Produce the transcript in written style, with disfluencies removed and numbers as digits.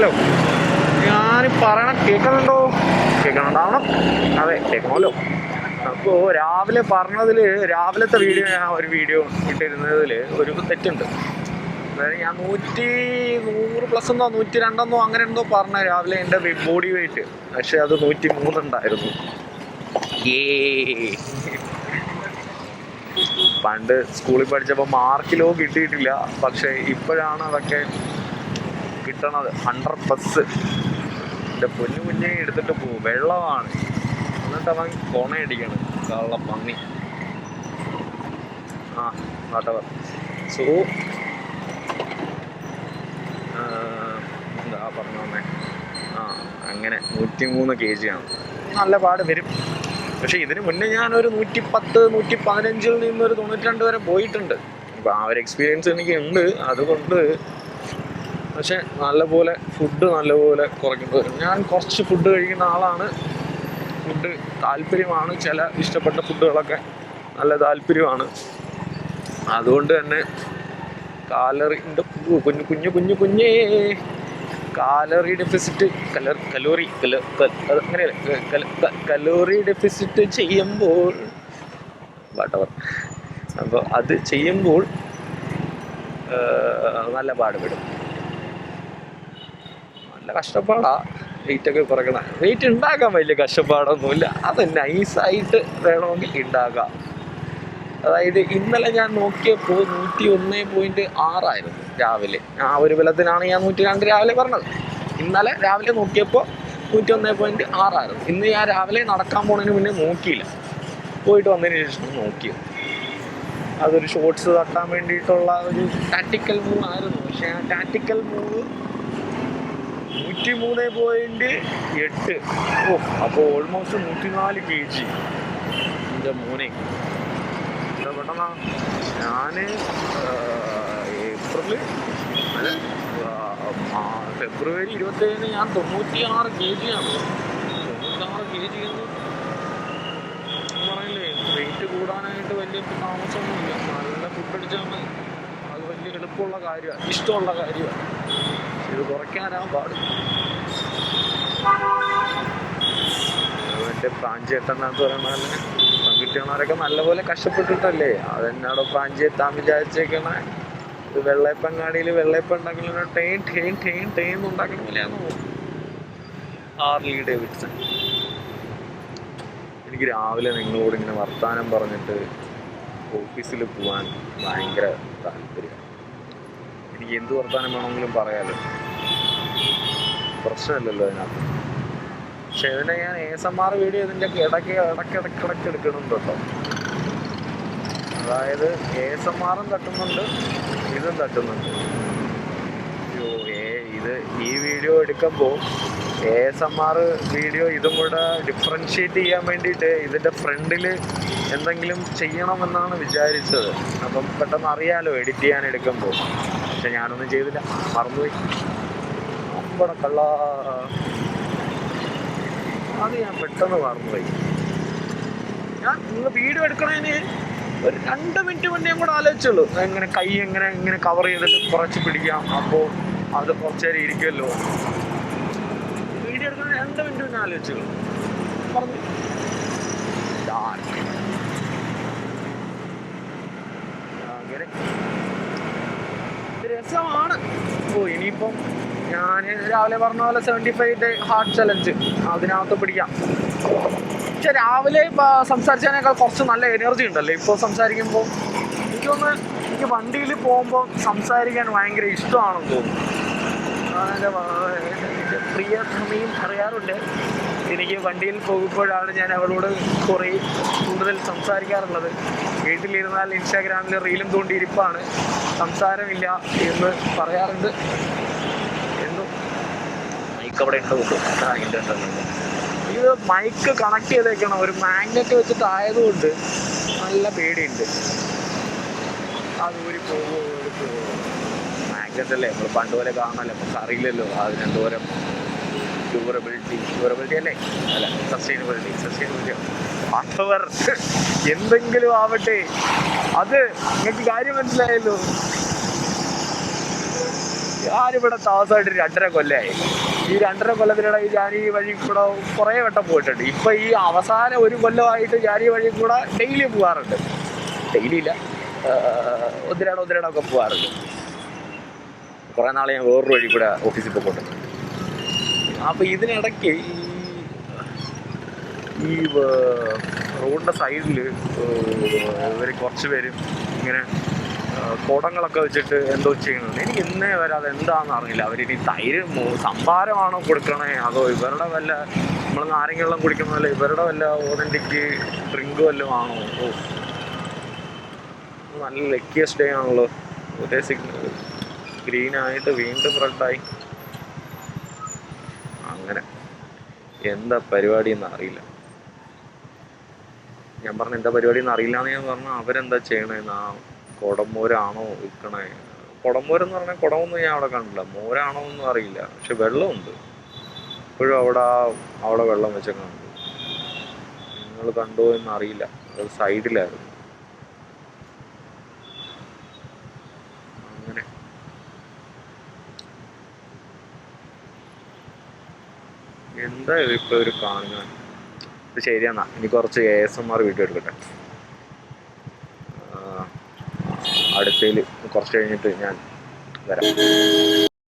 Hello, ഞാൻ പറയണ കേൾക്കുന്നുണ്ടോ? കേൾക്കണുണ്ടാവണം. അതെ, കേൾക്കണമല്ലോ. അപ്പോൾ രാവിലെ പറഞ്ഞതിൽ, രാവിലത്തെ വീഡിയോ ഞാൻ ഒരു വീഡിയോ ഇട്ടിരുന്നതിൽ ഒരു തെറ്റുണ്ട്. അതായത് ഞാൻ 100+ എന്നോ 102 അങ്ങനെ എന്തോ പറഞ്ഞ രാവിലെ എൻ്റെ ബോഡി വെയിറ്റ്. പക്ഷെ അത് 103 ഉണ്ടായിരുന്നു. പണ്ട് സ്കൂളിൽ പഠിച്ചപ്പോൾ മാർക്കിലോ കിട്ടിയിട്ടില്ല. പക്ഷെ ഇപ്പോഴാണ് അതൊക്കെ കിട്ടണത്. 100+. എൻ്റെ പൊന്നു കുഞ്ഞെ എടുത്തിട്ട് പോകും. വെള്ളമാണ്. എന്നിട്ട് അവൻ കൊണയടിക്കണം. കള്ള പന്നി. വാട്ടവർ. സോ എന്താ പറഞ്ഞേ, അങ്ങനെ 103 kg ആണ്. നല്ല പാട് വരും. പക്ഷെ ഇതിന് മുന്നേ ഞാനൊരു 110, 115 നിന്നൊരു 92 വരെ പോയിട്ടുണ്ട്. അപ്പം ആ ഒരു എക്സ്പീരിയൻസ് എനിക്ക് ഉണ്ട്. അതുകൊണ്ട് പക്ഷെ നല്ലപോലെ ഫുഡ് നല്ലപോലെ കുറയ്ക്കേണ്ടി വരും. ഞാൻ കുറച്ച് ഫുഡ് കഴിക്കുന്ന ആളാണ്. ഫുഡ് താല്പര്യമാണ്. ചില ഇഷ്ടപ്പെട്ട ഫുഡുകളൊക്കെ നല്ല താല്പര്യമാണ്. അതുകൊണ്ട് തന്നെ കുഞ്ഞേ കാലറി ഡെഫിസിറ്റ് കലോറി ഡെഫിസിറ്റ് ചെയ്യുമ്പോൾ അപ്പോൾ അത് ചെയ്യുമ്പോൾ നല്ല പാടുപെടും. നല്ല കഷ്ടപ്പാടാ വെയിറ്റൊക്കെ കുറയ്ക്കണം. വെയിറ്റ് ഉണ്ടാക്കാൻ വലിയ കഷ്ടപ്പാടൊന്നുമില്ല. അത് നൈസായിട്ട് വേണമെങ്കിൽ ഉണ്ടാക്കാം. അതായത് ഇന്നലെ ഞാൻ നോക്കിയപ്പോൾ 101.6 ആയിരുന്നു രാവിലെ. ആ ഒരു ബലത്തിനാണ് ഞാൻ 102 രാവിലെ പറഞ്ഞത്. ഇന്നലെ രാവിലെ നോക്കിയപ്പോൾ 101.6 ആയിരുന്നു. ഇന്ന് ഞാൻ രാവിലെ നടക്കാൻ പോകുന്നതിന് മുന്നേ നോക്കിയില്ല. പോയിട്ട് വന്നതിന് ശേഷം നോക്കിയത്. അതൊരു ഷോർട്സ് തട്ടാൻ വേണ്ടിയിട്ടുള്ള ഒരു ടാക്റ്റിക്കൽ മൂവ് ആയിരുന്നു. പക്ഷേ ആ ടാക്റ്റിക്കൽ മൂവ് 103.8. അപ്പോൾ ഓൾമോസ്റ്റ് 104 kg. എൻ്റെ മോനെ പെട്ടെന്നാ. ഞാൻ ഫെബ്രുവരി 27 ഞാൻ 96 kg ആണ്. 96 kg എന്ന് പറയില്ലേ, വെയിറ്റ് കൂടാനായിട്ട് വലിയ താമസമൊന്നുമില്ല. നല്ല ഫുഡ് അടിച്ചാൽ മതി. അത് വലിയ എളുപ്പമുള്ള കാര്യമാണ്, ഇഷ്ടമുള്ള കാര്യമാണ്. ഇത് കുറയ്ക്കാനാണ് പാട്. മറ്റേ പ്രാഞ്ചേട്ടനകത്ത് പറയുന്ന പെൺകുട്ടികളൊക്കെ നല്ലപോലെ കഷ്ടപ്പെട്ടിട്ടല്ലേ അതെന്നാടോ പ്രാഞ്ചി എത്താൻ വിചാരിച്ചേക്കണേ. ഇത് വെള്ളയപ്പങ്ങാടിയിൽ വെള്ളയപ്പം ഉണ്ടാക്കണ ടേൻ ഉണ്ടാക്കണമെന്നാണോ ഹാർലി ഡേവിഡ്സൺ. എനിക്ക് രാവിലെ നിങ്ങളോട് ഇങ്ങനെ വർത്താനം പറഞ്ഞിട്ട് ഓഫീസിൽ പോകാൻ ഭയങ്കര താല്പര്യം. എനിക്ക് എന്ത് വർത്താനം വേണമെങ്കിലും പറയാമല്ലോ, പ്രശ്നമില്ലല്ലോ അതിനകത്ത്. പക്ഷെ ഇതിൻ്റെ ഞാൻ ASMR വീഡിയോ ഇതിൻ്റെ ഇടയ്ക്ക് എടുക്കുന്നുണ്ട് കേട്ടോ. അതായത് ASMRും തട്ടുന്നുണ്ട്, ഇതും തട്ടുന്നുണ്ട്. ഈ വീഡിയോ എടുക്കുമ്പോൾ ASMR വീഡിയോ ഇതും കൂടെ ഡിഫറൻഷ്യേറ്റ് ചെയ്യാൻ വേണ്ടിയിട്ട് ഇതിൻ്റെ ഫ്രണ്ടിൽ എന്തെങ്കിലും ചെയ്യണമെന്നാണ് വിചാരിച്ചത്. അപ്പം പെട്ടെന്ന് അറിയാലോ എഡിറ്റ് ചെയ്യാൻ എടുക്കുമ്പോൾ. പക്ഷെ ഞാനൊന്നും ചെയ്തില്ല, മറന്നുപോയി. നമ്മുടെ കള്ള അത് ഞാൻ പെട്ടെന്ന് മറന്നുപോയി. ഞാൻ നിങ്ങൾ വീഡിയോ എടുക്കണതിന് ഒരു 2 മിനിറ്റ് മുന്നേ കൂടെ ആലോചിച്ചുള്ളൂ. എങ്ങനെ കൈ എങ്ങനെ കവർ ചെയ്തിട്ട് കുറച്ച് പിടിക്കാം. അപ്പോൾ അത് കുറച്ച് നേരം ഇരിക്കുമല്ലോ. വീഡിയോ എടുക്കുന്ന 2 മിനിറ്റ് മുന്നേ ആലോചിച്ചുള്ളൂ, പറഞ്ഞു. അങ്ങനെ രസമാണ്. ഇനിയിപ്പം ഞാൻ രാവിലെ പറഞ്ഞ പോലെ 75 day ഹാർട്ട് ചലഞ്ച് അതിനകത്ത് പിടിക്കാം. പക്ഷെ രാവിലെ സംസാരിച്ചതിനേക്കാൾ കുറച്ച് നല്ല എനർജി ഉണ്ടല്ലോ ഇപ്പോൾ സംസാരിക്കുമ്പോൾ. എനിക്ക് വണ്ടിയിൽ പോകുമ്പോൾ സംസാരിക്കാൻ ഭയങ്കര ഇഷ്ടമാണെന്ന് തോന്നുന്നു. എൻ്റെ പ്രിയ സമയം അറിയാറുണ്ട്. എനിക്ക് വണ്ടിയിൽ പോകുമ്പോഴാണ് ഞാൻ അവളോട് കുറേ കൂടുതൽ സംസാരിക്കാറുള്ളത്. വീട്ടിലിരുന്നാൽ ഇൻസ്റ്റാഗ്രാമിൽ റീലും തോണ്ടിയിരിപ്പാണ്, സംസാരമില്ല എന്ന് പറയാറുണ്ട്. എന്നും മൈക്ക് അവിടെ ഉണ്ട്. ഇത് മൈക്ക് കണക്ട് ചെയ്തേക്കണം, ഒരു മാഗ്നറ്റ് വെച്ചിട്ട് ആയതുകൊണ്ട് നല്ല പേടിയുണ്ട്. അത് ഊരി പോകുമോ മാഗ്നറ്റ് അല്ലേ, നമ്മൾ പണ്ട് പോലെ കാണാമല്ലോ, നമുക്ക് അറിയില്ലല്ലോ അതിനെന്തോരം ഡ്യൂറബിലിറ്റി അല്ലേ, അല്ല സസ്റ്റൈനബിലിറ്റി അഥവർ എന്തെങ്കിലും ആവട്ടെ. അത് നിങ്ങൾക്ക് കാര്യം മനസ്സിലായല്ലോ. ഞാനിവിടെ താമസമായിട്ട് 2.5 കൊല്ലമായി. ഈ 2.5 കൊല്ലത്തിനിടയിൽ ഞാൻ ഈ വഴി കൂടെ കുറേ വട്ടം പോയിട്ടുണ്ട്. ഇപ്പം ഈ അവസാനം 1 കൊല്ലമായിട്ട് ഞാൻ ഈ വഴി കൂടെ ഡെയിലി പോകാറുണ്ട്. ഡെയിലി ഇല്ല, ഒന്നിരാടമൊക്കെ പോകാറുണ്ട്. കുറേ നാളെ ഞാൻ വേറൊരു വഴി കൂടെ ഓഫീസിൽ പോയിട്ടുണ്ട്. അപ്പോൾ ഇതിനിടയ്ക്ക് ഈ റോഡിൻ്റെ സൈഡിൽ ഇവർ കുറച്ച് പേര് ഇങ്ങനെ കുടങ്ങളൊക്കെ വെച്ചിട്ട് എന്തോ ചെയ്യുന്നുണ്ട്. എനിക്ക് ഇന്നേ വരെ അതെന്താണെന്ന് അറിയില്ല. അവരിനി തൈര് സംഭാരമാണോ കൊടുക്കണേ, അതോ ഇവരുടെ വല്ല നമ്മൾ നാരങ്ങ വെള്ളം കുടിക്കുന്ന പോലെ ഇവരുടെ വല്ല ഓതൻറ്റിക്ക് ഡ്രിങ്ക് വല്ലതും ആണോ? ഓ, നല്ല ലക്കിയസ്റ്റ് ഡേ ആണല്ലോ. ഒരേ സിഗ്നൽ ഗ്രീനായിട്ട് വീണ്ടും റെഡായി. അങ്ങനെ എന്താ പരിപാടി എന്ന് അറിയില്ല. ഞാൻ പറഞ്ഞ എന്താ പരിപാടി എന്ന് അറിയില്ല എന്ന് ഞാൻ പറഞ്ഞാൽ അവരെന്താ ചെയ്യണേന്ന്. കുടമോരാണോ വിൽക്കണേ? കുടമോരെന്ന് പറഞ്ഞാൽ കുടമൊന്നും ഞാൻ അവിടെ കണ്ടില്ല. മോരാണോ ഒന്നും അറിയില്ല. പക്ഷെ വെള്ളമുണ്ട് ഇപ്പോഴും അവിടെ വെള്ളം വെച്ചൊക്കെ ഉണ്ട്. നിങ്ങൾ കണ്ടോ എന്ന് അറിയില്ല. അത് സൈഡിലായിരുന്നു. അങ്ങനെ എന്താ ഇപ്പൊ ഒരു കാണുന്നത്? ഇത് ശരിയാന്നാ. ഇനി കുറച്ച് ASMR വീഡിയോ എടുക്കട്ടെ. അടുത്തതിൽ കുറച്ച് കഴിഞ്ഞിട്ട് ഞാൻ വരാം.